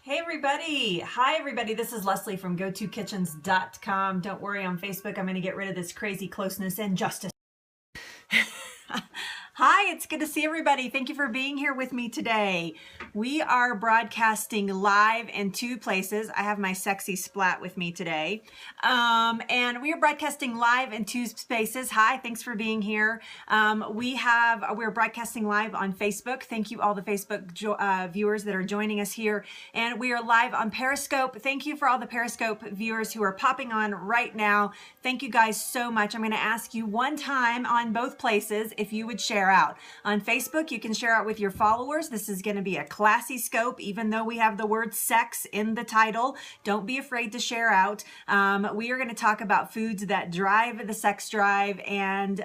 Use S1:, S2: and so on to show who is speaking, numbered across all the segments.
S1: Hey everybody. Hi everybody. This is Leslie from GoToKitchens.com. Don't worry, on Facebook I'm going to get rid of this crazy closeness and justice. Hi, it's good to see everybody. Thank you for being here with me today. We are broadcasting live in two places. I have my sexy splat with me today. And we are broadcasting live in two spaces. Hi, thanks for being here. We're broadcasting live on Facebook. Thank you all the Facebook viewers that are joining us here. And we are live on Periscope. Thank you for all the Periscope viewers who are popping on right now. Thank you guys so much. I'm going to ask you one time on both places if you would share out. On Facebook, you can share out with your followers. This is going to be a classy scope, even though we have the word sex in the title. Don't be afraid to share out. We are going to talk about foods that drive the sex drive and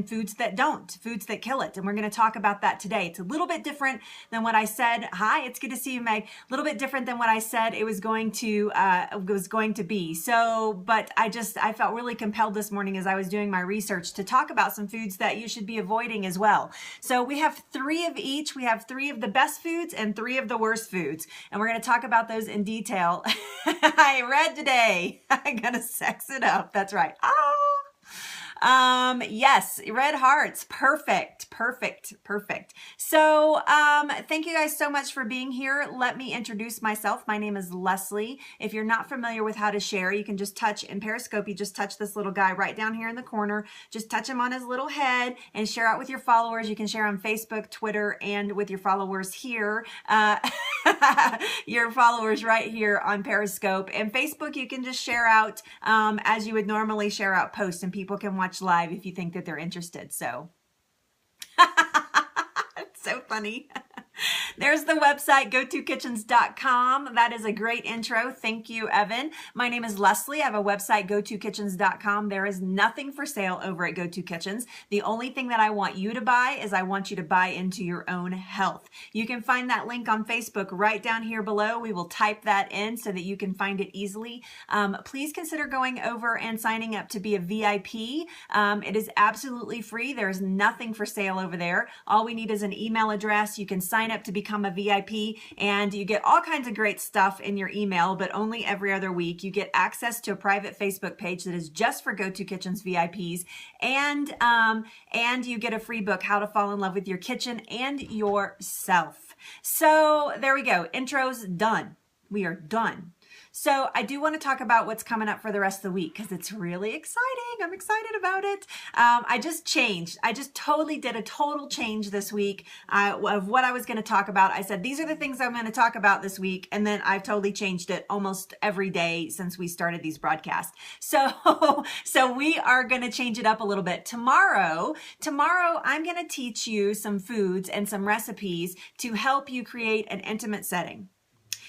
S1: foods that don't, foods that kill it. And we're going to talk about that today. It's a little bit different than what I said. Hi, it's good to see you, Meg. A little bit different than what I said it was going to be. So, but I felt really compelled this morning as I was doing my research to talk about some foods that you should be avoiding as well. So we have three of each. We have three of the best foods and three of the worst foods. And we're going to talk about those in detail. I read today. I'm going to sex it up. That's right. Yes, red hearts. Perfect. So, thank you guys so much for being here. Let me introduce myself. My name is Leslie. If you're not familiar with how to share, you can just touch in Periscope. You just touch this little guy right down here in the corner. Just touch him on his little head and share out with your followers. You can share on Facebook, Twitter, and with your followers here. Your followers right here on Periscope. And Facebook, you can just share out as you would normally share out posts, and people can watch live if you think that they're interested. So it's so funny. There's the website, GoToKitchens.com. That is a great intro. Thank you, Evan. My name is Leslie. I have a website, GoToKitchens.com. There is nothing for sale over at GoToKitchens. The only thing that I want you to buy is I want you to buy into your own health. You can find that link on Facebook right down here below. We will type that in so that you can find it easily. Please consider going over and signing up to be a VIP. It is absolutely free. There's nothing for sale over there. All we need is an email address. You can sign up to become a VIP, and you get all kinds of great stuff in your email, but only every other week. You get access to a private Facebook page that is just for Go To Kitchens VIPs, and you get a free book, How to Fall in Love with Your Kitchen and Yourself. So there we go. Intro's done. We are done. So I do want to talk about what's coming up for the rest of the week because it's really exciting. I'm excited about it. I just changed. I just totally did a total change this week of what I was going to talk about. I said, these are the things I'm going to talk about this week. And then I've totally changed it almost every day since we started these broadcasts. So we are going to change it up a little bit. Tomorrow, I'm going to teach you some foods and some recipes to help you create an intimate setting.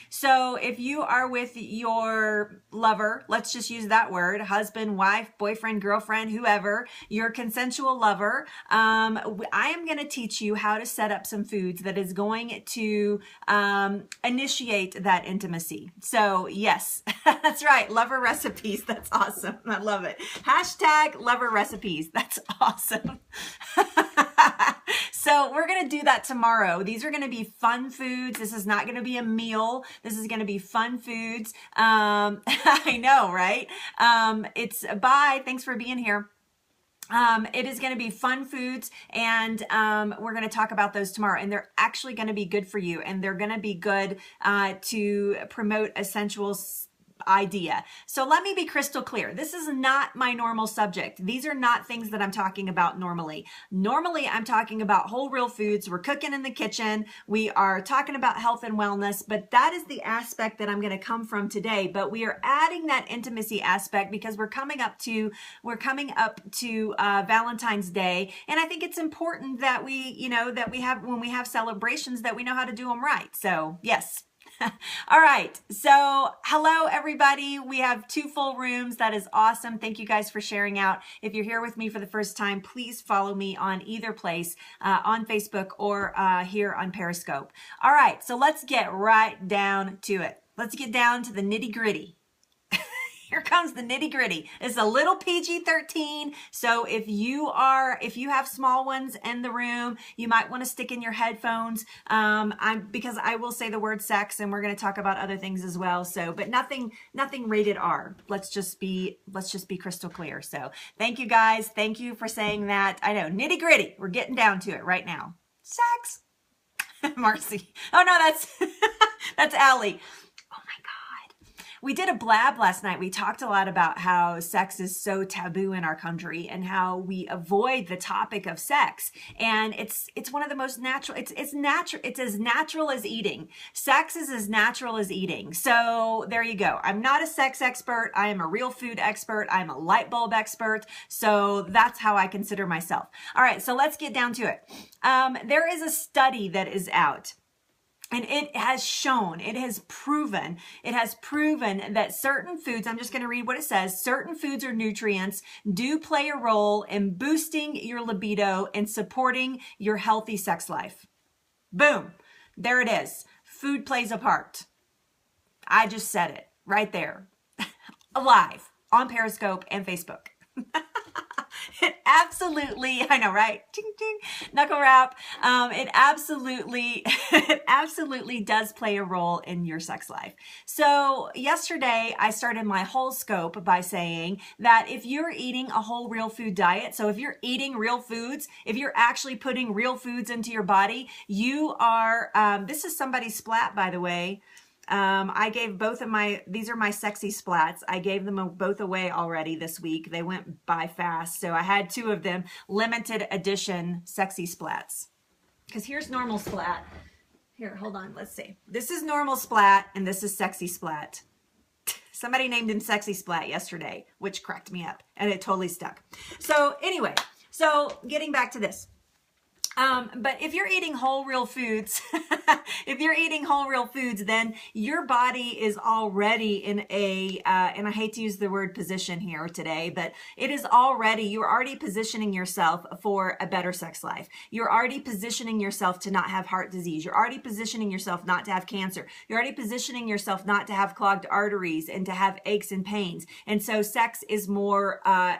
S1: So if you are with your lover, let's just use that word, husband, wife, boyfriend, girlfriend, whoever, your consensual lover, I am going to teach you how to set up some foods that is going to initiate that intimacy. So yes, that's right. Lover recipes. That's awesome. I love it. Hashtag lover recipes. That's awesome. So we're going to do that tomorrow. These are going to be fun foods. This is not going to be a meal. This is going to be fun foods. I know, right? Bye. Thanks for being here. It is going to be fun foods, and we're going to talk about those tomorrow, and they're actually going to be good for you, and they're going to be good to promote a sensual idea. So let me be crystal clear. This is not my normal subject. These are not things that I'm talking about normally. Normally, I'm talking about whole real foods. We're cooking in the kitchen. We are talking about health and wellness, but that is the aspect that I'm going to come from today. But we are adding that intimacy aspect because we're coming up to Valentine's Day, and I think it's important that when we have celebrations that we know how to do them right. So yes. All right. So hello, everybody. We have 2 full rooms. That is awesome. Thank you guys for sharing out. If you're here with me for the first time, please follow me on either place, on Facebook or here on Periscope. All right. So let's get right down to it. Let's get down to the nitty gritty. Here comes the nitty gritty. It's a little PG-13. So if you have small ones in the room, you might want to stick in your headphones. Because I will say the word sex, and we're going to talk about other things as well. So, but nothing rated R. Let's just be crystal clear. So thank you guys. Thank you for saying that. I know, nitty gritty. We're getting down to it right now. Sex. Marcy. Oh no, that's Allie. Oh my God. We did a blab last night. We talked a lot about how sex is so taboo in our country and how we avoid the topic of sex. And it's one of the most natural, it's natural. It's as natural as eating. Sex is as natural as eating. So there you go. I'm not a sex expert. I am a real food expert. I'm a light bulb expert. So that's how I consider myself. All right. So let's get down to it. There is a study that is out. And it has proven that certain foods, I'm just going to read what it says, certain foods or nutrients do play a role in boosting your libido and supporting your healthy sex life. Boom. There it is. Food plays a part. I just said it right there. Live on Periscope and Facebook. It absolutely, I know, right? Ding, ding, knuckle wrap. It absolutely does play a role in your sex life. So yesterday I started my whole scope by saying that if you're eating a whole real food diet, so if you're eating real foods, if you're actually putting real foods into your body, you are, this is somebody's splat, by the way. I gave both of these are my sexy splats. I gave them both away already this week. They went by fast. So I had 2 of them, limited edition sexy splats. Because here's normal splat. Here, hold on. Let's see. This is normal splat and this is sexy splat. Somebody named him sexy splat yesterday, which cracked me up and it totally stuck. So anyway, so getting back to this. But if you're eating whole real foods, then your body is already in a, and I hate to use the word position here today, but you're already positioning yourself for a better sex life. You're already positioning yourself to not have heart disease. You're already positioning yourself not to have cancer. You're already positioning yourself not to have clogged arteries and to have aches and pains. And so sex is more, Harlow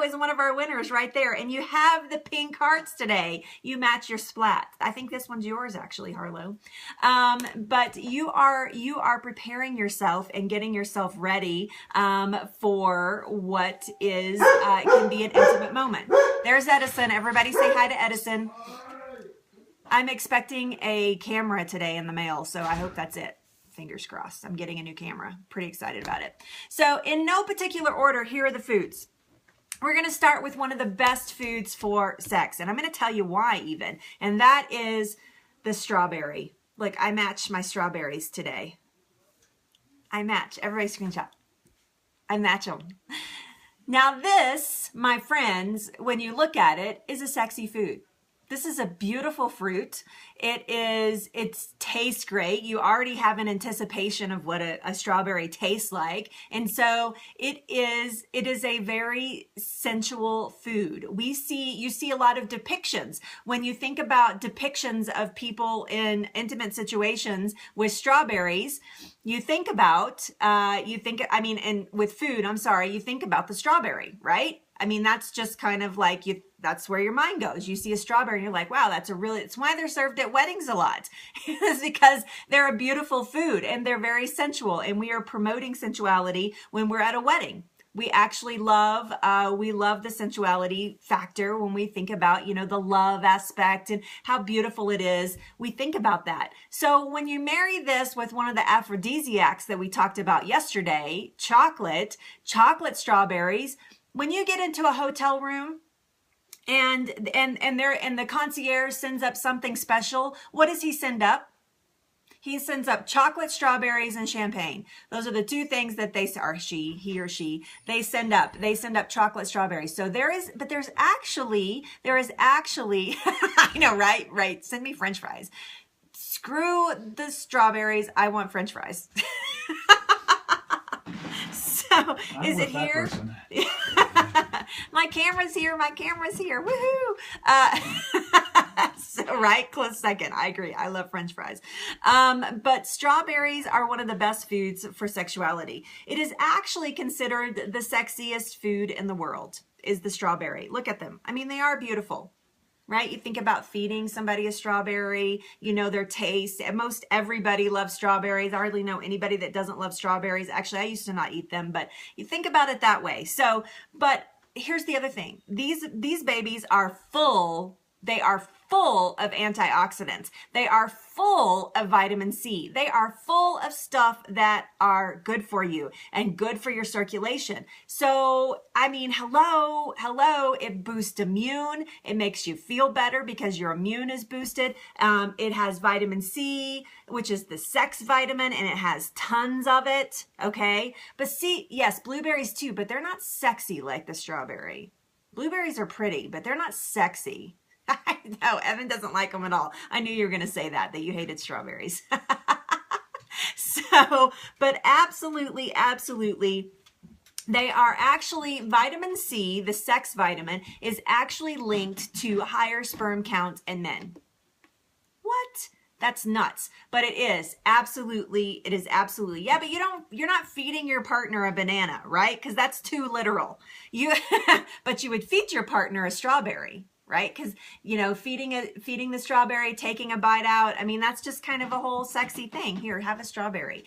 S1: is one of our winners right there. And you have the pink hearts today. You match your splat. I think this one's yours actually, Harlow. But you are preparing yourself and getting yourself ready for what is can be an intimate moment. There's Edison. Everybody say hi to Edison. I'm expecting a camera today in the mail, so I hope that's it. Fingers crossed. I'm getting a new camera. Pretty excited about it. So in no particular order, here are the foods. We're going to start with one of the best foods for sex. And I'm going to tell you why even. And that is the strawberry. Like I matched my strawberries today. I match. Everybody screenshot. I match them. Now this, my friends, when you look at it, is a sexy food. This is a beautiful fruit. It tastes great. You already have an anticipation of what a strawberry tastes like. And so it is a very sensual food. You see a lot of depictions. When you think about depictions of people in intimate situations with strawberries, you think about, and with food, you think about the strawberry, right? I mean, that's just kind of like that's where your mind goes. You see a strawberry and you're like, wow, it's why they're served at weddings a lot. It's because they're a beautiful food and they're very sensual, and we are promoting sensuality when we're at a wedding. We actually love the sensuality factor when we think about, the love aspect and how beautiful it is. We think about that. So when you marry this with one of the aphrodisiacs that we talked about yesterday, chocolate strawberries, when you get into a hotel room and the concierge sends up something special, what does he send up? He sends up chocolate strawberries and champagne. Those are the 2 things that he or she send up. They send up chocolate strawberries. So there's actually, I know, right. Send me French fries. Screw the strawberries. I want French fries. So is it here? My camera's here. Woohoo! So, right, close second. I agree. I love French fries. But strawberries are one of the best foods for sexuality. It is actually considered the sexiest food in the world, is the strawberry. Look at them. I mean, they are beautiful, right? You think about feeding somebody a strawberry, you know their taste. Most everybody loves strawberries. I hardly know anybody that doesn't love strawberries. Actually, I used to not eat them, but you think about it that way. So, but here's the other thing. These babies are full. They are full of antioxidants. They are full of vitamin C. They are full of stuff that are good for you and good for your circulation. So, I mean, hello, it boosts immune. It makes you feel better because your immune is boosted. It has vitamin C, which is the sex vitamin, and it has tons of it, okay? But see, yes, blueberries too, but they're not sexy like the strawberry. Blueberries are pretty, but they're not sexy. No, Evan doesn't like them at all. I knew you were going to say that you hated strawberries. So, but absolutely, they are actually, vitamin C, the sex vitamin, is actually linked to higher sperm counts in men. What? That's nuts. But it is absolutely, yeah, but you're not feeding your partner a banana, right? Because that's too literal. But you would feed your partner a strawberry, right? Because, you know, feeding the strawberry, taking a bite out, I mean, that's just kind of a whole sexy thing. Here, have a strawberry.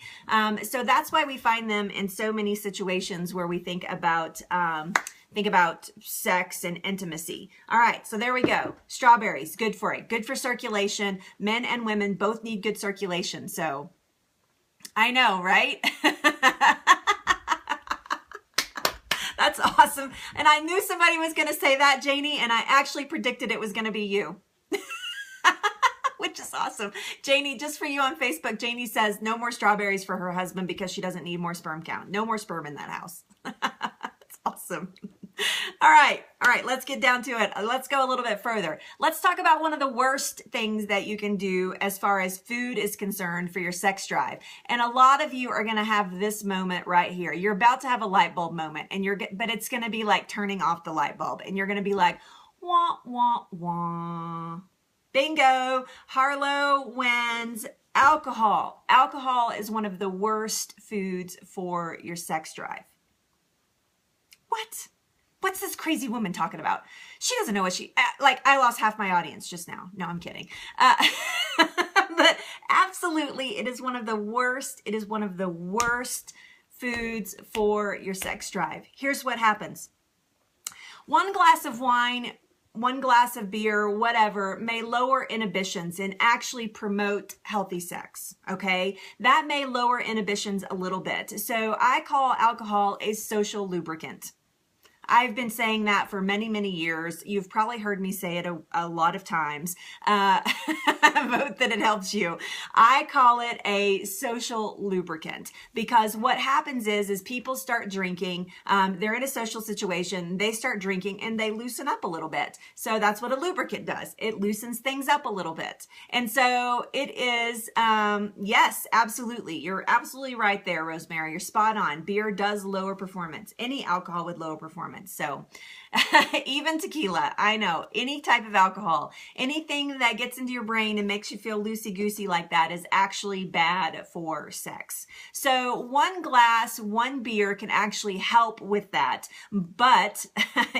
S1: So that's why we find them in so many situations where we think about sex and intimacy. All right, so there we go. Strawberries, good for it. Good for circulation. Men and women both need good circulation. So I know, right? That's awesome. And I knew somebody was going to say that, Janie, and I actually predicted it was going to be you. Which is awesome. Janie, just for you on Facebook, Janie says no more strawberries for her husband because she doesn't need more sperm count. No more sperm in that house. That's awesome. All right, let's get down to it. Let's go a little bit further. Let's talk about one of the worst things that you can do as far as food is concerned for your sex drive. And a lot of you are going to have this moment right here. You're about to have a light bulb moment, and but it's going to be like turning off the light bulb, and you're going to be like, wah, wah, wah. Bingo. Harlow wins. Alcohol. Alcohol is one of the worst foods for your sex drive. What? What's this crazy woman talking about? She doesn't know what I lost half my audience just now. No, I'm kidding. But absolutely, it is one of the worst. It is one of the worst foods for your sex drive. Here's what happens. One glass of wine, one glass of beer, whatever, may lower inhibitions and actually promote healthy sex, okay? That may lower inhibitions a little bit. So I call alcohol a social lubricant. I've been saying that for many, many years. You've probably heard me say it a lot of times. Vote that it helps you. I call it a social lubricant because what happens is people start drinking. They're in a social situation. They start drinking and they loosen up a little bit. So that's what a lubricant does. It loosens things up a little bit. And so it is, yes, absolutely. You're absolutely right there, Rosemary. You're spot on. Beer does lower performance. Any alcohol would lower performance. So even tequila, I know, any type of alcohol, anything that gets into your brain and makes you feel loosey-goosey like that is actually bad for sex. So one glass, one beer can actually help with that. But,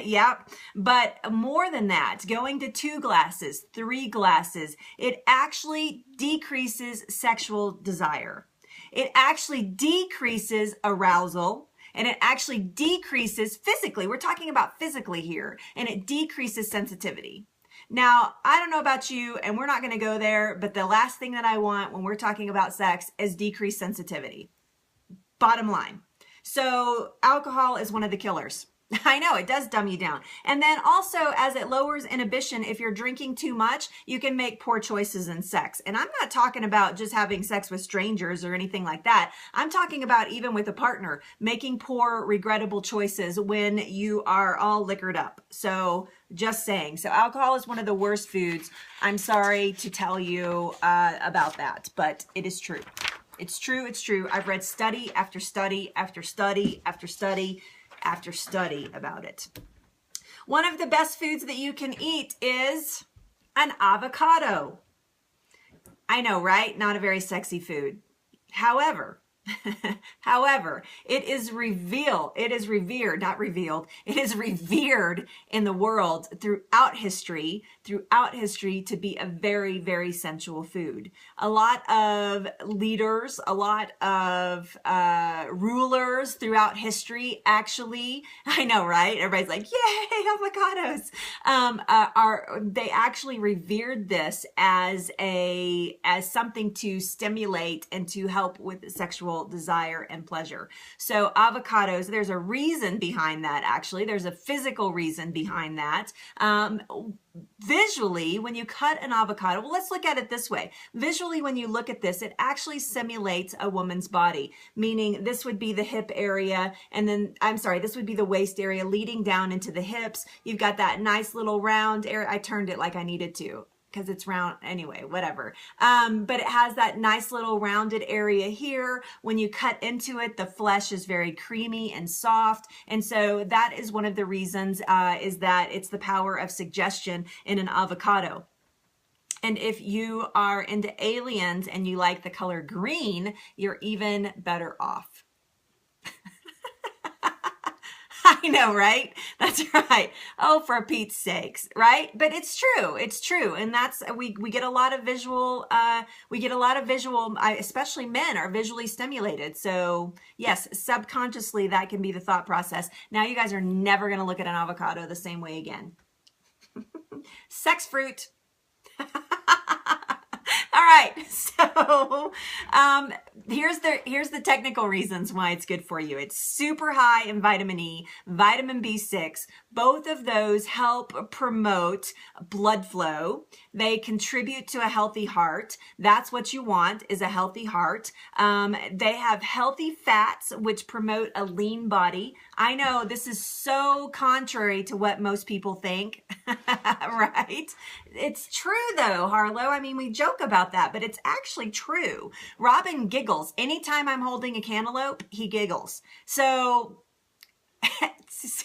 S1: yep, but more than that, going to 2 glasses, 3 glasses, it actually decreases sexual desire. It actually decreases arousal. And it actually decreases physically. We're talking about physically here. And it decreases sensitivity. Now, I don't know about you, and we're not going to go there, but the last thing that I want when we're talking about sex is decreased sensitivity. Bottom line. So alcohol is one of the killers. I know, it does dumb you down. And then also, as it lowers inhibition, if you're drinking too much, you can make poor choices in sex. And I'm not talking about just having sex with strangers or anything like that. I'm talking about even with a partner, making poor, regrettable choices when you are all liquored up. So just saying. So alcohol is one of the worst foods. I'm sorry to tell you about that, but it is true. It's true. It's true. I've read study after study after study after study after study about it. One of the best foods that you can eat is An avocado. I know, right? Not a very sexy food. However, it is revered in the world throughout history to be a very, very sensual food. A lot of leaders, a lot of rulers throughout history actually, I know, right? Everybody's like, yay, avocados. They actually revered this as something to stimulate and to help with sexual desire and pleasure. So avocados, there's a reason behind that. Actually, there's a physical reason behind that. Visually, when you cut an avocado, well, let's look at it this way. Visually, when you look at this, it actually simulates a woman's body, meaning this would be the hip area, and then, this would be the waist area leading down into the hips. You've got that nice little round area. I turned it like I needed to, because it's round anyway, whatever. But it has that nice little rounded area here. When you cut into it, the flesh is very creamy and soft. And so that is one of the reasons is that it's the power of suggestion in an avocado. And if you are into aliens and you like the color green, you're even better off. I know, right? That's right. Oh, for Pete's sakes, right? But it's true. It's true. And that's, we get a lot of visual, especially men are visually stimulated. So yes, subconsciously that can be the thought process. Now you guys are never going to look at an avocado the same way again. Sex fruit. All right, so here's the technical reasons why it's good for you. It's super high in vitamin E, vitamin B6. Both of those help promote blood flow. They contribute to a healthy heart. That's what you want, is a healthy heart. They have healthy fats, which promote a lean body. I know this is so contrary to what most people think, right? It's true though, Harlow. I mean, we joke about that, but it's actually true. Robin giggles. Anytime I'm holding a cantaloupe, he giggles. So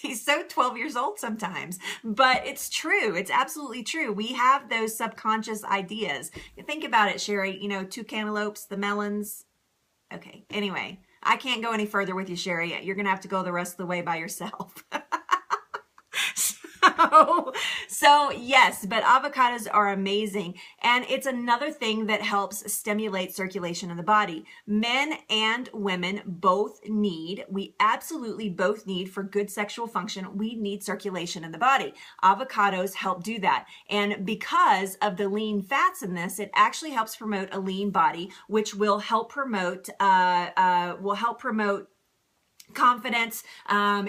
S1: he's so 12 years old sometimes, but it's true. It's absolutely true. We have those subconscious ideas. Think about it, Sherry, 2 cantaloupes, the melons. Okay. Anyway, I can't go any further with you, Sherry. You're going to have to go the rest of the way by yourself. So yes, but avocados are amazing. And it's another thing that helps stimulate circulation in the body. Men and women we absolutely both need, for good sexual function, we need circulation in the body. Avocados help do that. And because of the lean fats in this, it actually helps promote a lean body, which will help promote, confidence.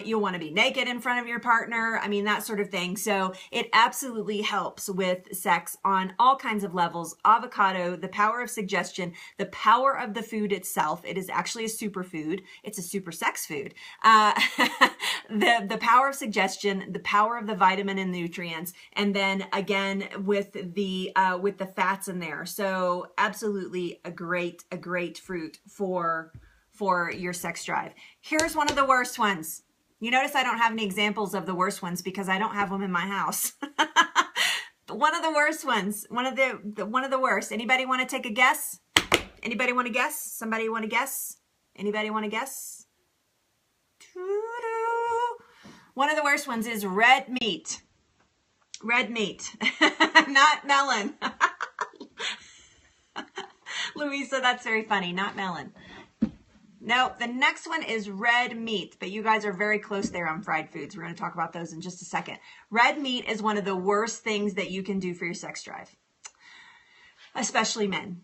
S1: You'll want to be naked in front of your partner. I mean, that sort of thing. So it absolutely helps with sex on all kinds of levels. Avocado, the power of suggestion, the power of the food itself. It is actually a superfood. It's a super sex food. The power of suggestion, the power of the vitamin and nutrients, and then again with the fats in there. So absolutely a great fruit for your sex drive. Here's one of the worst ones. You notice I don't have any examples of the worst ones because I don't have them in my house. One of the worst ones. One of the worst. Anybody want to take a guess? Anybody want to guess? Somebody want to guess? Anybody want to guess? One of the worst ones is red meat. Red meat. Not melon. Louisa, that's very funny. Not melon. No, the next one is red meat, but you guys are very close there on fried foods. We're going to talk about those in just a second. Red meat is one of the worst things that you can do for your sex drive, especially men.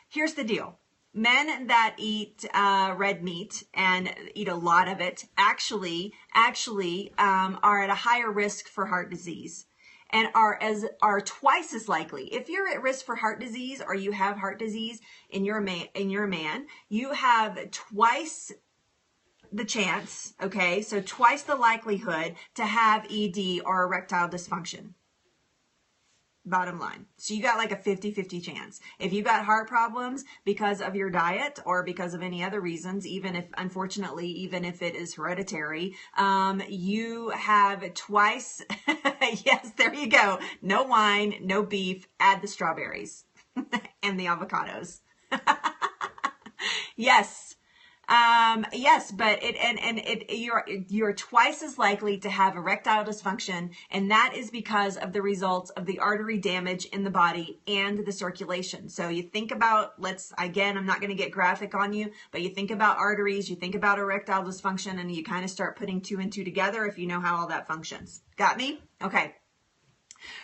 S1: Here's the deal. Men that eat red meat and eat a lot of it actually are at a higher risk for heart disease. And are twice as likely. If you're at risk for heart disease or you have heart disease in your man, you have twice the chance, okay? So twice the likelihood to have ED or erectile dysfunction. bottom line. So you got like a 50-50 chance. If you got heart problems because of your diet or because of any other reasons, even if, unfortunately, even if it is hereditary, you have twice, yes, there you go. No wine, no beef, add the strawberries and the avocados. Yes. Yes, but you're twice as likely to have erectile dysfunction, and that is because of the results of the artery damage in the body and the circulation. So you think about, again, I'm not going to get graphic on you, but you think about arteries, you think about erectile dysfunction, and you kind of start putting two and two together if you know how all that functions. Got me? Okay.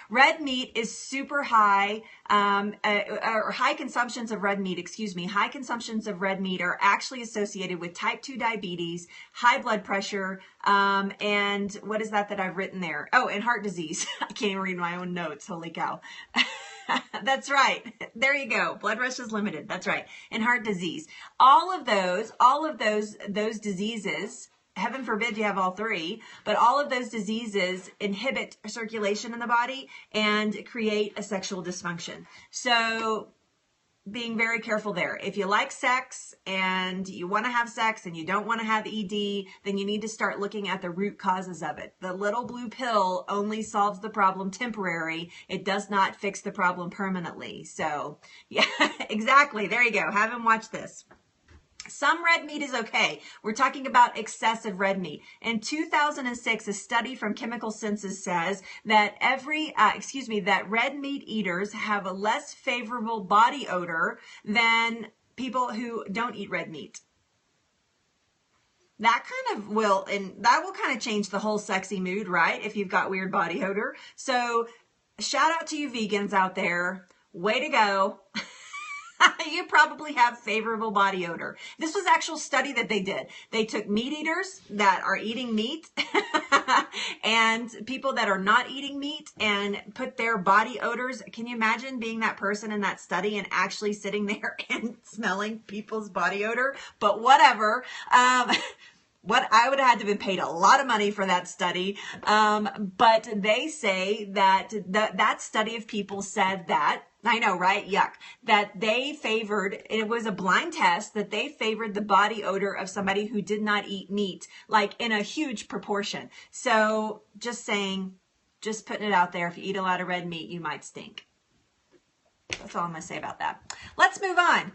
S1: Red meat is super high, or high consumptions of red meat, high consumptions of red meat are actually associated with type 2 diabetes, high blood pressure, and what is that I've written there? Oh, and heart disease. I can't even read my own notes. Holy cow. That's right. There you go. Blood rush is limited. That's right. And heart disease. All of those diseases, heaven forbid you have all three, but all of those diseases inhibit circulation in the body and create a sexual dysfunction. So being very careful there. If you like sex and you want to have sex and you don't want to have ED, then you need to start looking at the root causes of it. The little blue pill only solves the problem temporary. It does not fix the problem permanently. So yeah, exactly. There you go. Have him watch this. Some red meat is okay. We're talking about excessive red meat. In 2006, a study from Chemical Senses says that that red meat eaters have a less favorable body odor than people who don't eat red meat. That will kind of change the whole sexy mood, right? If you've got weird body odor. So shout out to you vegans out there. Way to go. You probably have favorable body odor. This was an actual study that they did. They took meat eaters that are eating meat and people that are not eating meat and put their body odors. Can you imagine being that person in that study and actually sitting there and smelling people's body odor? But whatever. What I would have had to have been paid a lot of money for that study. But they say that that study of people said that, I know, right? Yuck. That they favored, it was a blind test, that they favored the body odor of somebody who did not eat meat, like in a huge proportion. So just saying, just putting it out there, if you eat a lot of red meat, you might stink. That's all I'm going to say about that. Let's move on.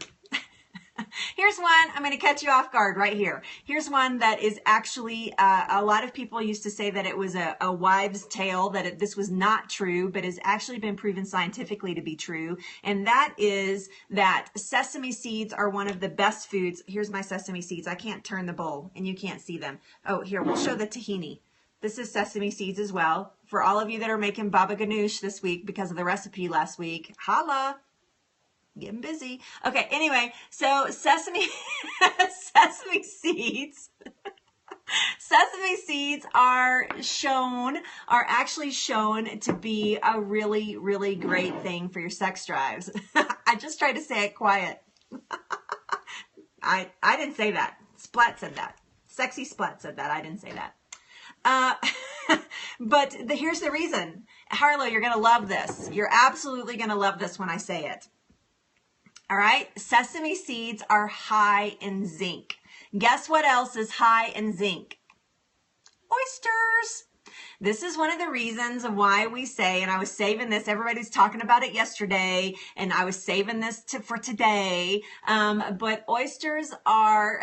S1: Here's one, I'm going to catch you off guard right here. Here's one that is actually, a lot of people used to say that it was a wives' tale, that this was not true, but has actually been proven scientifically to be true. And that is that sesame seeds are one of the best foods. Here's my sesame seeds. I can't turn the bowl and you can't see them. Oh, here, we'll show the tahini. This is sesame seeds as well. For all of you that are making baba ganoush this week because of the recipe last week, holla. Getting busy. Okay, anyway, so sesame seeds. Sesame seeds are actually shown to be a really, really great thing for your sex drives. I just tried to say it quiet. I didn't say that. Splat said that. Sexy Splat said that. I didn't say that. But here's the reason. Harlow, you're going to love this. You're absolutely going to love this when I say it. All right, sesame seeds are high in zinc. Guess what else is high in zinc? Oysters. This is one of the reasons why we say, and I was saving this, everybody's talking about it yesterday, and I was saving this for today, but oysters are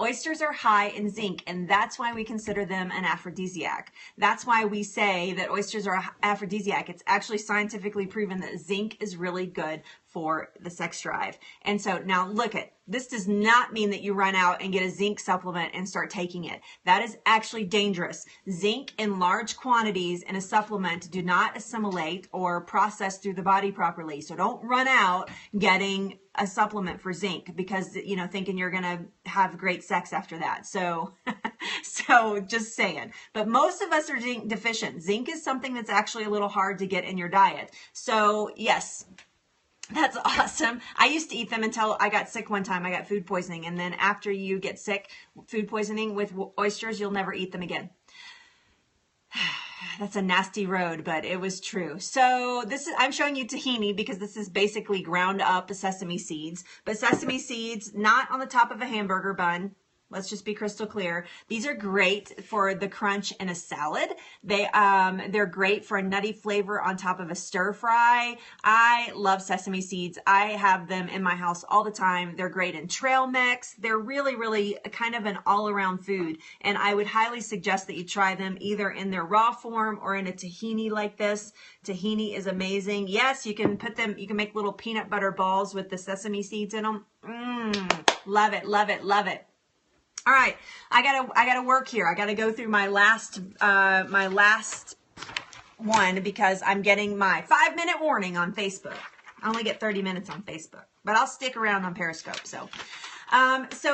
S1: high in zinc, and that's why we consider them an aphrodisiac. That's why we say that oysters are aphrodisiac. It's actually scientifically proven that zinc is really good for the sex drive. And so now look at, this does not mean that you run out and get a zinc supplement and start taking it. That is actually dangerous. Zinc in large quantities in a supplement do not assimilate or process through the body properly. So don't run out getting a supplement for zinc because, you know, thinking you're going to have great sex after that. So, so just saying. But most of us are zinc deficient. Zinc is something that's actually a little hard to get in your diet. So yes. That's awesome. I used to eat them until I got sick one time. I got food poisoning. And then after you get sick, food poisoning with oysters, you'll never eat them again. that's a nasty road, but it was true. So I'm showing you tahini because this is basically ground up sesame seeds, but sesame seeds not on the top of a hamburger bun. Let's just be crystal clear. These are great for the crunch in a salad. They're great for a nutty flavor on top of a stir fry. I love sesame seeds. I have them in my house all the time. They're great in trail mix. They're really, really kind of an all-around food. And I would highly suggest that you try them either in their raw form or in a tahini like this. Tahini is amazing. Yes, you can make little peanut butter balls with the sesame seeds in them. Love it, love it, love it. All right, I gotta work here. I gotta go through my last one because I'm getting my 5-minute warning on Facebook. I only get 30 minutes on Facebook, but I'll stick around on Periscope. So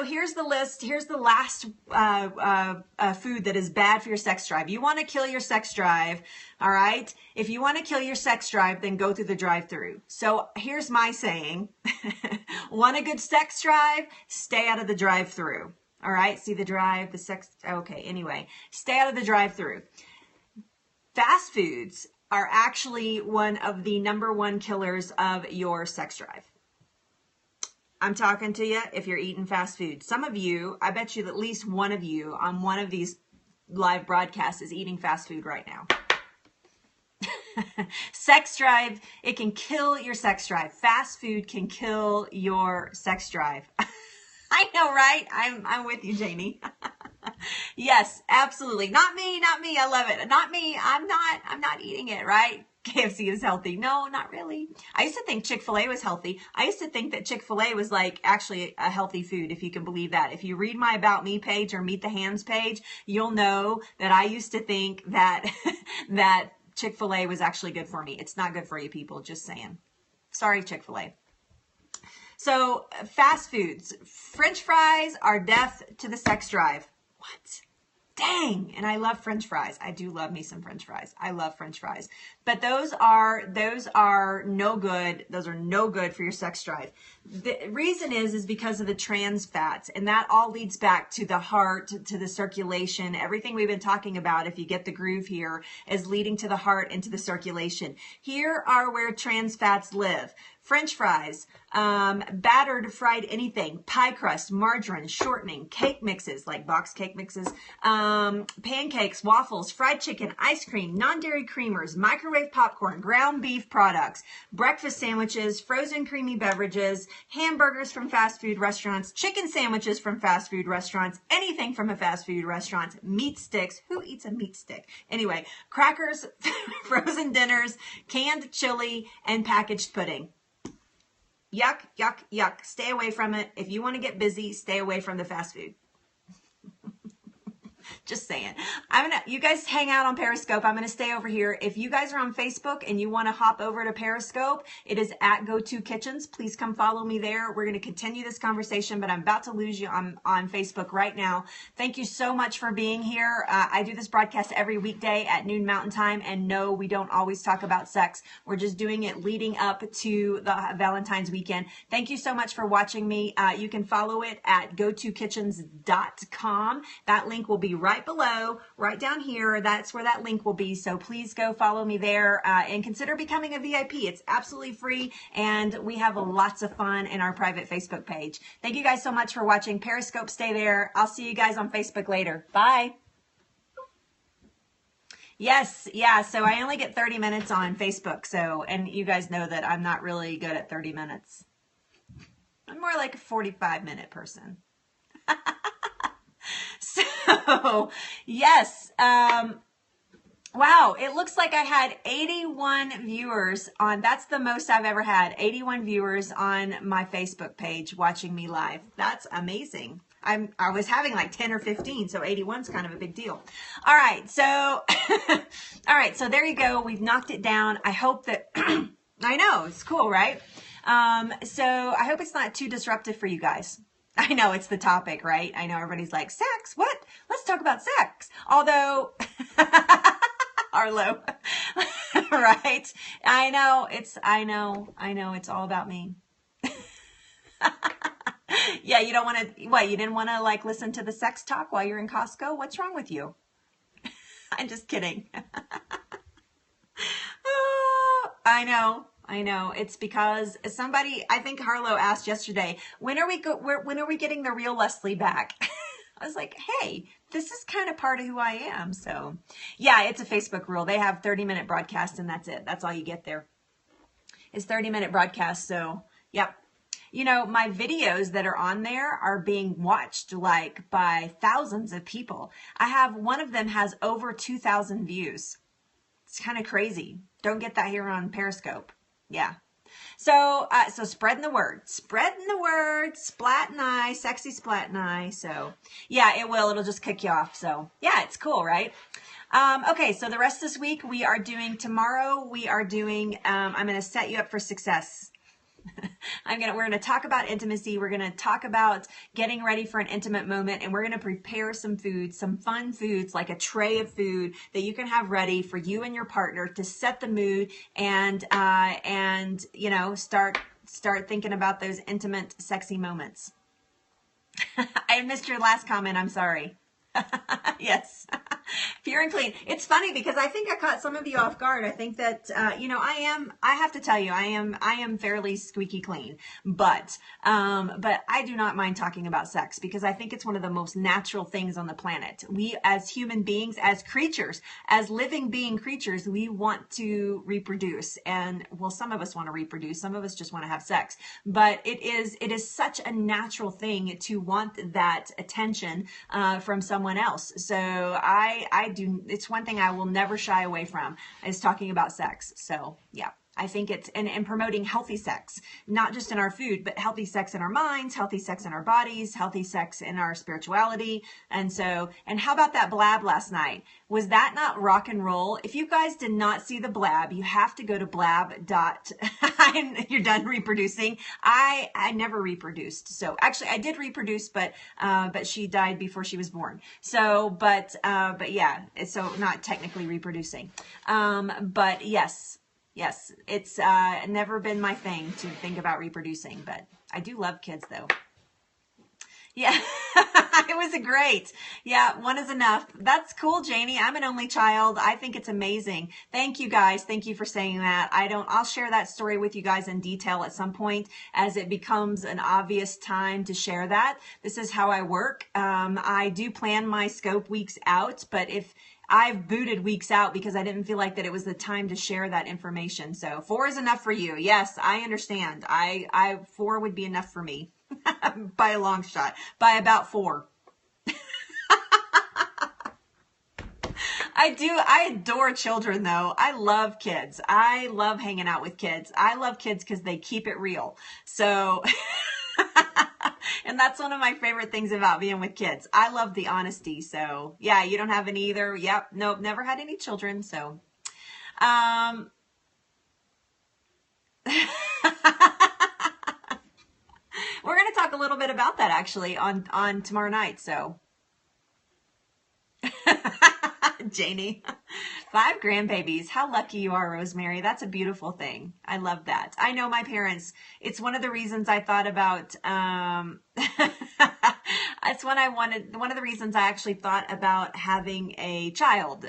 S1: here's the list. Here's the last food that is bad for your sex drive. You want to kill your sex drive, all right? If you want to kill your sex drive, then go through the drive-through. So here's my saying: want a good sex drive? Stay out of the drive-through. All right, see the drive, the sex, okay, anyway, stay out of the drive-through. Fast foods are actually one of the #1 killers of your sex drive. I'm talking to you if you're eating fast food. Some of you, I bet you that at least one of you on one of these live broadcasts is eating fast food right now. Sex drive, it can kill your sex drive. Fast food can kill your sex drive. I know, right? I'm with you, Jamie. Yes, absolutely. Not me. I love it. Not me. I'm not eating it, right? KFC is healthy. No, not really. I used to think Chick-fil-A was healthy. I used to think that Chick-fil-A was like actually a healthy food, if you can believe that. If you read my About Me page or Meet the Hands page, you'll know that I used to think that that Chick-fil-A was actually good for me. It's not good for you people, just saying. Sorry, Chick-fil-A. So fast foods, French fries are death to the sex drive. What? Dang. And I love French fries. I do love me some French fries. I love French fries. But those are no good. Those are no good for your sex drive. The reason is because of the trans fats, and that all leads back to the heart, to the circulation. Everything we've been talking about, if you get the groove here, is leading to the heart and to the circulation. Here are where trans fats live. French fries, battered fried anything, pie crust, margarine, shortening, cake mixes like box cake mixes, pancakes, waffles, fried chicken, ice cream, non-dairy creamers, microwave popcorn, ground beef products, breakfast sandwiches, frozen creamy beverages, hamburgers from fast food restaurants, chicken sandwiches from fast food restaurants, anything from a fast food restaurant, meat sticks. Who eats a meat stick? Anyway, crackers, frozen dinners, canned chili, and packaged pudding. Yuck, yuck, yuck. Stay away from it. If you want to get busy, stay away from the fast food. Just saying. You guys hang out on Periscope. I'm going to stay over here. If you guys are on Facebook and you want to hop over to Periscope, it is at @GoToKitchens. Please come follow me there. We're going to continue this conversation, but I'm about to lose you on Facebook right now. Thank you so much for being here. I do this broadcast every weekday at noon Mountain Time, and no, we don't always talk about sex. We're just doing it leading up to the Valentine's weekend. Thank you so much for watching me. You can follow it at gotokitchens.com. That link will be right below, right down here. That's where that link will be. So please go follow me there and consider becoming a VIP. It's absolutely free, and we have lots of fun in our private Facebook page. Thank you guys so much for watching. Periscope, stay there. I'll see you guys on Facebook later. Bye. Yes, yeah, so I only get 30 minutes on Facebook, and you guys know that I'm not really good at 30 minutes. I'm more like a 45-minute person. So, yes, wow, it looks like I had 81 viewers on, that's the most I've ever had, 81 viewers on my Facebook page watching me live. That's amazing. I was having like 10 or 15, so 81 is kind of a big deal. All right, so, all right, so there you go. We've knocked it down. I hope that, I know, it's cool, right? So I hope it's not too disruptive for you guys. I know it's the topic, right? I know everybody's like, sex, what? Let's talk about sex. Although, Arlo, right? I know, it's all about me. Yeah, you don't want to, what, you didn't want to like listen to the sex talk while you're in Costco? What's wrong with you? I'm just kidding. I know. I know. It's because somebody, I think Harlow asked yesterday, when are we getting the real Leslie back? I was like, hey, this is kind of part of who I am. So yeah, it's a Facebook rule. They have 30-minute broadcasts and that's it. That's all you get there. It's 30-minute broadcast. So yep. You know, my videos that are on there are being watched like by thousands of people. I have one of them has over 2,000 views. It's kind of crazy. Don't get that here on Periscope. Yeah. So, so spreading the word, splat and I, sexy splat and I. So yeah, it will. It'll just kick you off. So yeah, it's cool, right? Okay. So the rest of this week tomorrow we are doing, I'm going to set you up for success. We're going to talk about intimacy. We're going to talk about getting ready for an intimate moment, and we're going to prepare some foods, some fun foods, like a tray of food that you can have ready for you and your partner to set the mood and you know, start thinking about those intimate, sexy moments. I missed your last comment. I'm sorry. Yes. Pure and clean. It's funny because I think I caught some of you off guard. I think that, you know, I have to tell you, I am fairly squeaky clean, but I do not mind talking about sex because I think it's one of the most natural things on the planet. We as human beings, as creatures, as living being creatures, we want to reproduce, and well, some of us want to reproduce, some of us just want to have sex, but it is such a natural thing to want that attention, from someone else. So I do, it's one thing I will never shy away from is talking about sex. So yeah, I think it's, and promoting healthy sex, not just in our food, but healthy sex in our minds, healthy sex in our bodies, healthy sex in our spirituality. And so, and how about that blab last night? Was that not rock and roll? If you guys did not see the blab, you have to go to blab. You're done reproducing. I never reproduced. So actually I did reproduce, but she died before she was born. So, but yeah, so not technically reproducing. But yes, it's never been my thing to think about reproducing, but I do love kids though. Yeah, it was great. Yeah, one is enough. That's cool, Janie. I'm an only child. I think it's amazing. Thank you guys. Thank you for saying that. I'll share that story with you guys in detail at some point as it becomes an obvious time to share that. This is how I work. I do plan my scope weeks out, but if I've booted weeks out because I didn't feel like that it was the time to share that information. So 4 is enough for you. Yes, I understand. 4 would be enough for me by a long shot, by about 4. I adore children though. I love kids. I love hanging out with kids. I love kids because they keep it real. So, and that's one of my favorite things about being with kids. I love the honesty. So yeah, you don't have any either. Yep. Nope. Never had any children. So, we're going to talk a little bit about that actually on tomorrow night. So Janie, 5 grandbabies. How lucky you are, Rosemary. That's a beautiful thing. I love that. I know my parents, it's one of the reasons I thought about, it's one of the reasons I actually thought about having a child,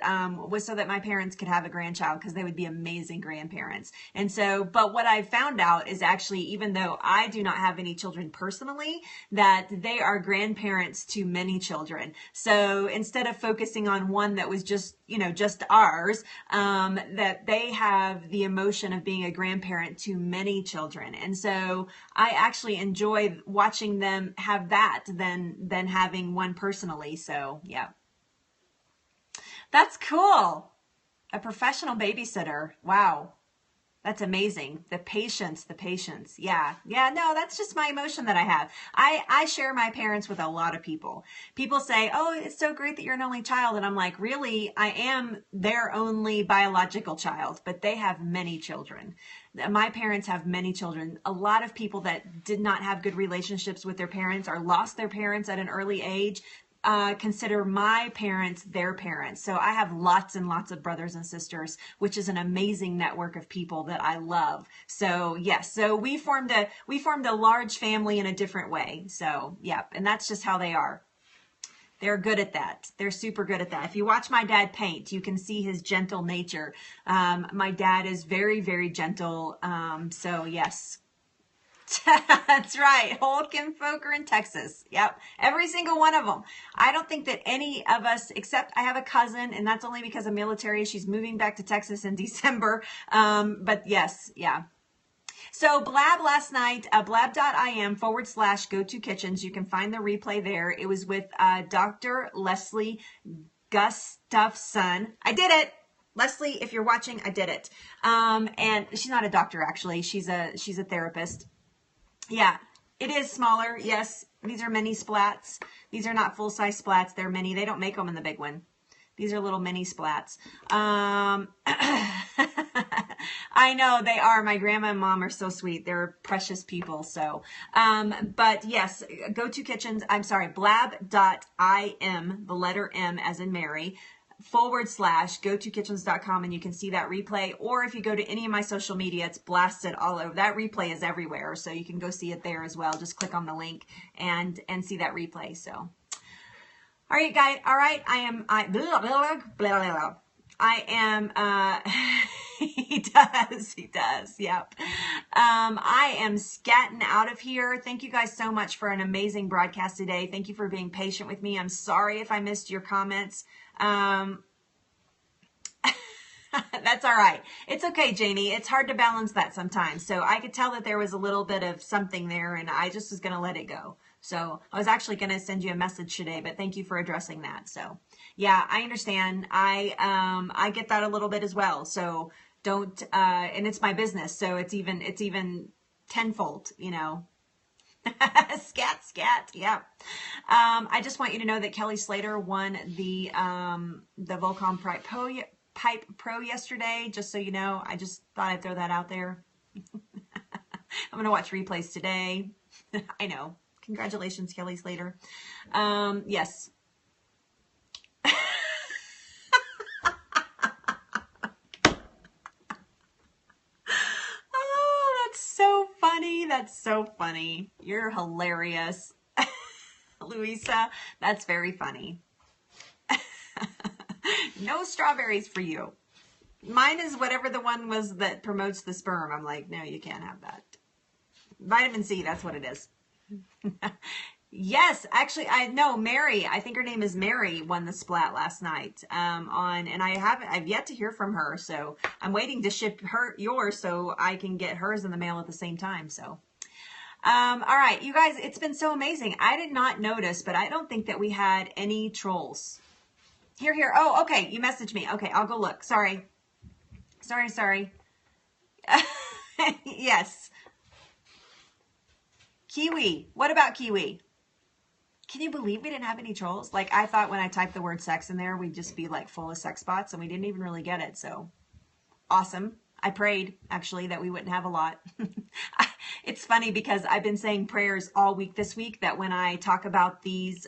S1: was so that my parents could have a grandchild because they would be amazing grandparents. And so, but what I found out is actually, even though I do not have any children personally, that they are grandparents to many children. So instead of focusing on one that was just, you know, just ours, that they have the emotion of being a grandparent to many children. And so I actually enjoy watching them have that than having one personally. So yeah, that's cool. A professional babysitter. Wow. That's amazing. The patience. Yeah. No, that's just my emotion that I have. I share my parents with a lot of people. People say, oh, it's so great that you're an only child. And I'm like, really? I am their only biological child, but they have many children. My parents have many children. A lot of people that did not have good relationships with their parents or lost their parents at an early age consider my parents their parents. So I have lots and lots of brothers and sisters, which is an amazing network of people that I love. So yes, so we formed a large family in a different way. So yeah, and that's just how they are. They're good at that. They're super good at that. If you watch my dad paint, you can see his gentle nature. My dad is very, very gentle. So yes. That's right. Old kinfolk are in Texas. Yep. Every single one of them. I don't think that any of us, except I have a cousin, and that's only because of military. She's moving back to Texas in December. But yes, yeah. So Blab last night, blab.im/go-to-kitchens. You can find the replay there. It was with Dr. Leslie Gustafson. I did it. Leslie, if you're watching, I did it. And she's not a doctor, actually. She's a therapist. Yeah, it is smaller. Yes, these are mini splats. These are not full-size splats. They're mini. They don't make them in the big one. These are little mini splats. I know they are. My grandma and mom are so sweet. They're precious people. So, but yes, blab.im, the letter M as in Mary, /go-to-kitchens.com, and you can see that replay. Or if you go to any of my social media, it's blasted all over. That replay is everywhere, so you can go see it there as well. Just click on the link and see that replay. So, all right, guys. All right, he does. Yep. I am scatting out of here. Thank you guys so much for an amazing broadcast today. Thank you for being patient with me. I'm sorry if I missed your comments. That's all right. It's okay, Janie. It's hard to balance that sometimes. So I could tell that there was a little bit of something there, and I just was going to let it go. So I was actually going to send you a message today, but thank you for addressing that. So yeah, I understand. I get that a little bit as well. So don't, and it's my business. So it's even tenfold, you know. Scat. Yeah. I just want you to know that Kelly Slater won the Volcom Pipe Pro yesterday. Just so you know, I just thought I'd throw that out there. I'm going to watch replays today. I know. Congratulations, Kelly Slater. Yes. Oh, that's so funny. That's so funny. You're hilarious. Louisa, that's very funny. No strawberries for you. Mine is whatever the one was that promotes the sperm. I'm like, no, you can't have that. Vitamin C, that's what it is. Yes, actually, I know Mary. I think her name is Mary. Won the splat last night. And I've yet to hear from her. So I'm waiting to ship yours so I can get hers in the mail at the same time. So, all right, you guys, it's been so amazing. I did not notice, but I don't think that we had any trolls. Here. Oh, okay. You messaged me. Okay, I'll go look. Sorry. Yes. Kiwi. What about Kiwi? Can you believe we didn't have any trolls? Like, I thought when I typed the word sex in there, we'd just be like full of sex bots, and we didn't even really get it. So awesome. I prayed actually that we wouldn't have a lot. It's funny because I've been saying prayers all week this week that when I talk about these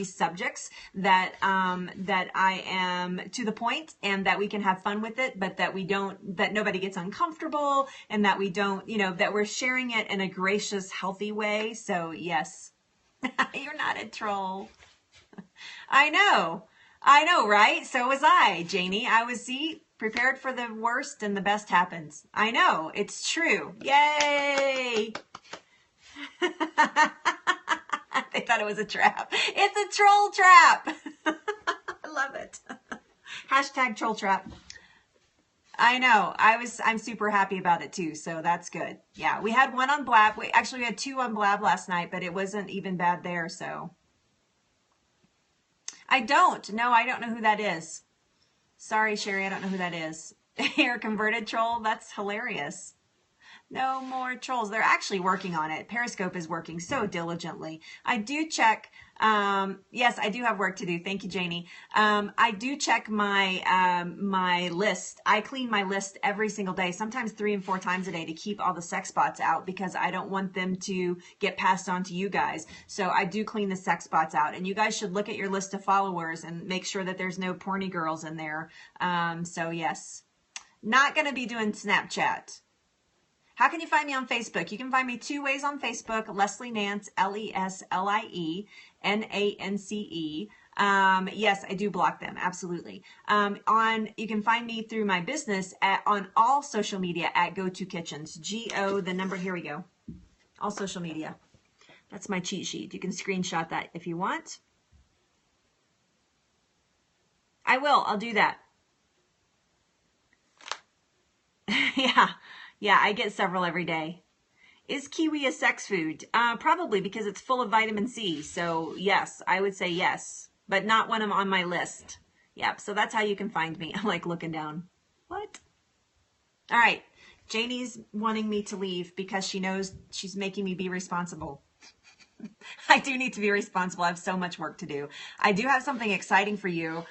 S1: subjects that I am to the point and that we can have fun with it, but that nobody gets uncomfortable, and that we don't, that we're sharing it in a gracious, healthy way. So yes, you're not a troll. I know, right? So was I, Janie. I was, prepared for the worst and the best happens. I know, it's true. Yay! They thought it was a trap. It's a troll trap. I love it. Hashtag troll trap. I know. I'm super happy about it too. So that's good. Yeah. We had one on Blab. We had two on Blab last night, but it wasn't even bad there. So I don't know who that is. Sorry, Sherry, I don't know who that is. You're a converted troll? That's hilarious. No more trolls. They're actually working on it. Periscope is working so diligently. I do check. Yes, I do have work to do. Thank you, Janie. I do check my my list. I clean my list every single day, sometimes 3 and 4 times a day, to keep all the sex bots out, because I don't want them to get passed on to you guys. So I do clean the sex bots out, and you guys should look at your list of followers and make sure that there's no porny girls in there. So yes, not going to be doing Snapchat. How can you find me on Facebook? You can find me 2 ways on Facebook, Leslie Nance, LeslienNance. Yes, I do block them. Absolutely. You can find me through my business on all social media at Go2Kitchens. G-O, the number, here we go. All social media. That's my cheat sheet. You can screenshot that if you want. I will. I'll do that. Yeah, I get several every day. Is kiwi a sex food? Probably, because it's full of vitamin C. So yes, I would say yes, but not when I'm on my list. Yep, so that's how you can find me. I'm like looking down. What? All right, Janie's wanting me to leave because she knows she's making me be responsible. I do need to be responsible. I have so much work to do. I do have something exciting for you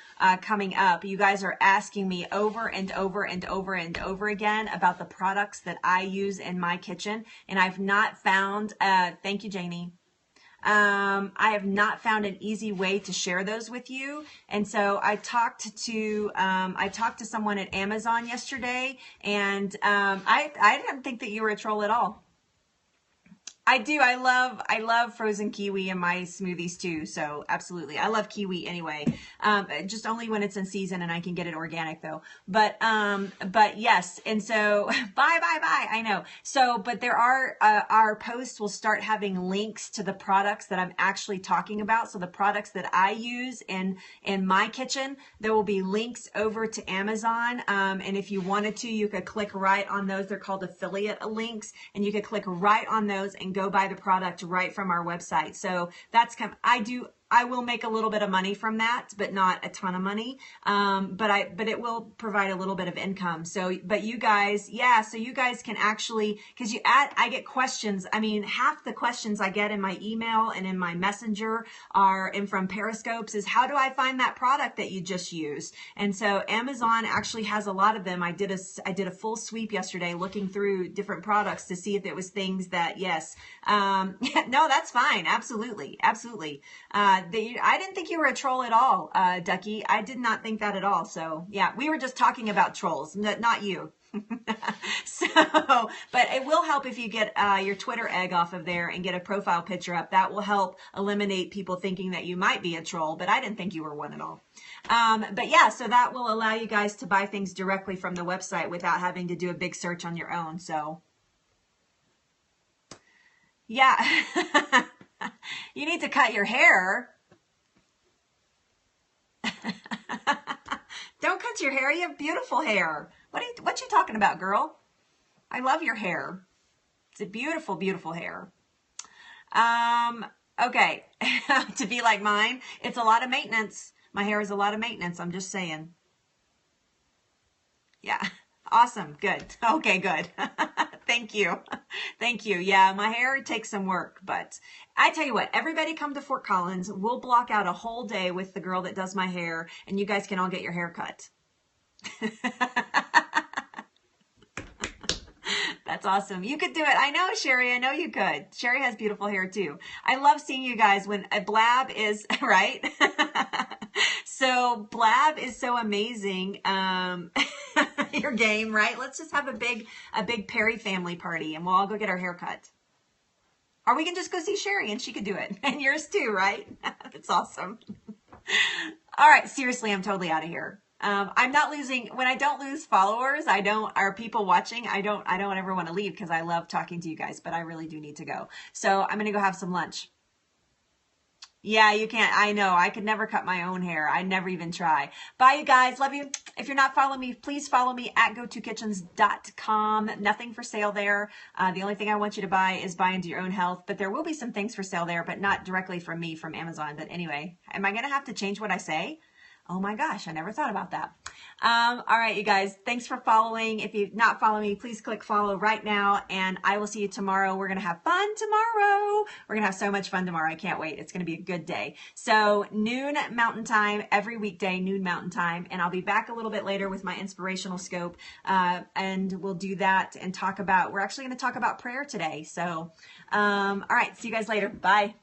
S1: coming up. You guys are asking me over and over and over and over again about the products that I use in my kitchen, and I've not found, thank you, Janie. I have not found an easy way to share those with you. And so I talked to someone at Amazon yesterday, and I didn't think that you were a troll at all. I do. I love frozen kiwi in my smoothies too. So absolutely. I love kiwi anyway. Just only when it's in season and I can get it organic though. But yes. And so bye. I know. So, but there are, our posts will start having links to the products that I'm actually talking about. So the products that I use in my kitchen, there will be links over to Amazon. And if you wanted to, you could click right on those. They're called affiliate links, and you could click right on those and go buy the product right from our website. So that's I will make a little bit of money from that, but not a ton of money. But it will provide a little bit of income. So, but you guys, yeah, so you guys can actually, because I get questions. I mean, half the questions I get in my email and in my messenger and from Periscopes is, how do I find that product that you just used? And so Amazon actually has a lot of them. I did a full sweep yesterday looking through different products to see if it was things that, yes. No, that's fine. Absolutely. I didn't think you were a troll at all, Ducky. I did not think that at all. So yeah, we were just talking about trolls, not you. So, but it will help if you get your Twitter egg off of there and get a profile picture up. That will help eliminate people thinking that you might be a troll, but I didn't think you were one at all. But yeah, so that will allow you guys to buy things directly from the website without having to do a big search on your own. So yeah. You need to cut your hair. Don't cut your hair. You have beautiful hair. What you talking about, girl? I love your hair. It's a beautiful, beautiful hair. Okay. To be like mine, it's a lot of maintenance. My hair is a lot of maintenance. I'm just saying. Yeah. Awesome. Good. Okay, good. Thank you. Thank you. Yeah, my hair takes some work, but I tell you what, everybody come to Fort Collins. We'll block out a whole day with the girl that does my hair, and you guys can all get your hair cut. That's awesome. You could do it. I know, Sherry. I know you could. Sherry has beautiful hair too. I love seeing you guys when a Blab is, right? So Blab is so amazing. Your game, right? Let's just have a big Perry family party and we'll all go get our hair cut. Or we can just go see Sherry and she could do it. And yours too, right? That's awesome. All right. Seriously, I'm totally out of here. I'm not losing, when I don't lose followers, or people watching, I don't ever want to leave because I love talking to you guys, but I really do need to go. So I'm going to go have some lunch. Yeah, you can't. I know. I could never cut my own hair. I never even try. Bye, you guys. Love you. If you're not following me, please follow me at go2kitchens.com. Nothing for sale there. The only thing I want you to buy is buy into your own health, but there will be some things for sale there, but not directly from me, from Amazon. But anyway, am I going to have to change what I say? Oh my gosh, I never thought about that. All right, you guys, thanks for following. If you're not following me, please click follow right now, and I will see you tomorrow. We're going to have fun tomorrow. We're going to have so much fun tomorrow. I can't wait. It's going to be a good day. So noon Mountain Time, every weekday, noon Mountain Time, and I'll be back a little bit later with my inspirational scope, and we'll do that and talk about, we're actually going to talk about prayer today. So, all right, see you guys later. Bye.